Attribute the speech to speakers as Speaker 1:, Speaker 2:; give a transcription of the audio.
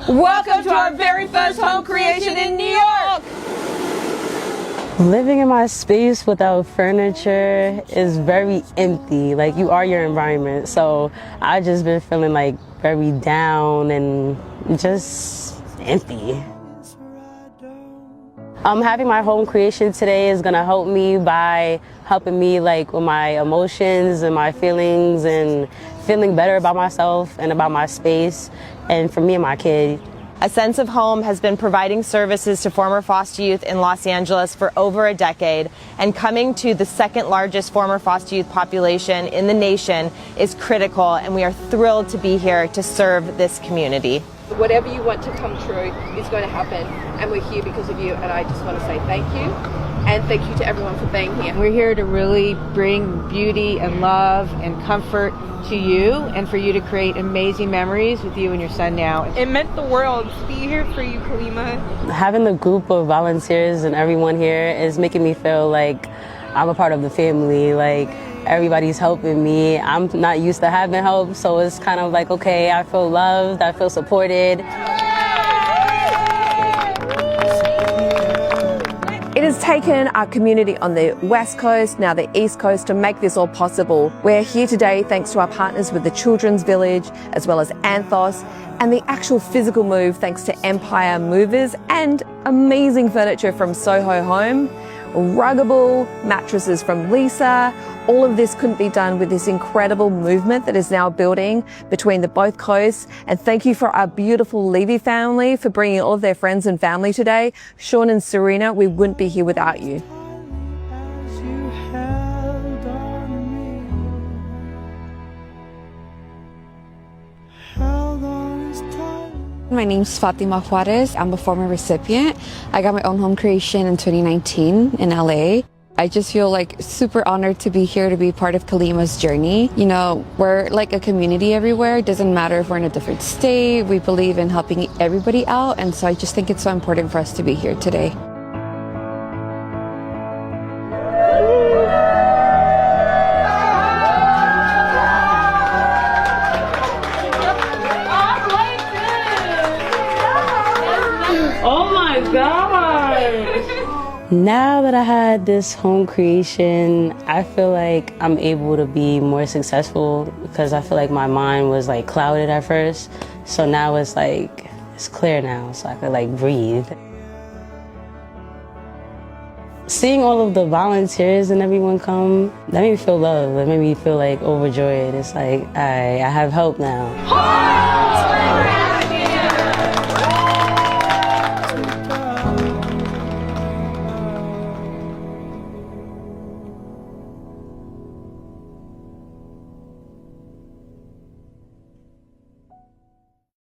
Speaker 1: Welcome to our very first home creation in New York!
Speaker 2: Living in my space without furniture is very empty. Like, you are your environment. So I've just been feeling like very down and just empty. Having my home creation today is gonna help me by helping me like with my emotions and my feelings and feeling better about myself and about my space and for me and my kid.
Speaker 1: A Sense of Home has been providing services to former foster youth in Los Angeles for over a decade, and coming to the second largest former foster youth population in the nation is critical, and we are thrilled to be here to serve this community.
Speaker 3: Whatever you want to come true is going to happen, and we're here because of you, and I just want to say thank you, and thank you to everyone for being here.
Speaker 4: We're here to really bring beauty and love and comfort to you, and for you to create amazing memories with you and your son now.
Speaker 5: It meant the world to be here for you, Kxalima.
Speaker 2: Having a group of volunteers and everyone here is making me feel like I'm a part of the family. Like, everybody's helping me. I'm not used to having help, so it's kind of like, okay, I feel loved, I feel supported.
Speaker 6: It has taken our community on the West Coast, now the East Coast, to make this all possible. We're here today thanks to our partners with the Children's Village, as well as Anthos, and the actual physical move thanks to Empire Movers and amazing furniture from Soho Home, ruggable mattresses from Lisa. All of this couldn't be done with this incredible movement that is now building between the both coasts. And thank you for our beautiful Levy family for bringing all of their friends and family today. Sean and Serena, we wouldn't be here without you.
Speaker 7: My name's Fatima Juarez. I'm a former recipient. I got my own home creation in 2019 in LA. I just feel like super honored to be here to be part of Kxalima's journey. You know, we're like a community everywhere. It doesn't matter if we're in a different state. We believe in helping everybody out, and so I just think it's so important for us to be here today.
Speaker 2: Oh my God! Now that I had this home creation, I feel like I'm able to be more successful because I feel like my mind was like clouded at first. So now it's like, it's clear now, so I could like breathe. Seeing all of the volunteers and everyone come, that made me feel loved. That made me feel like overjoyed. It's like, I have help now.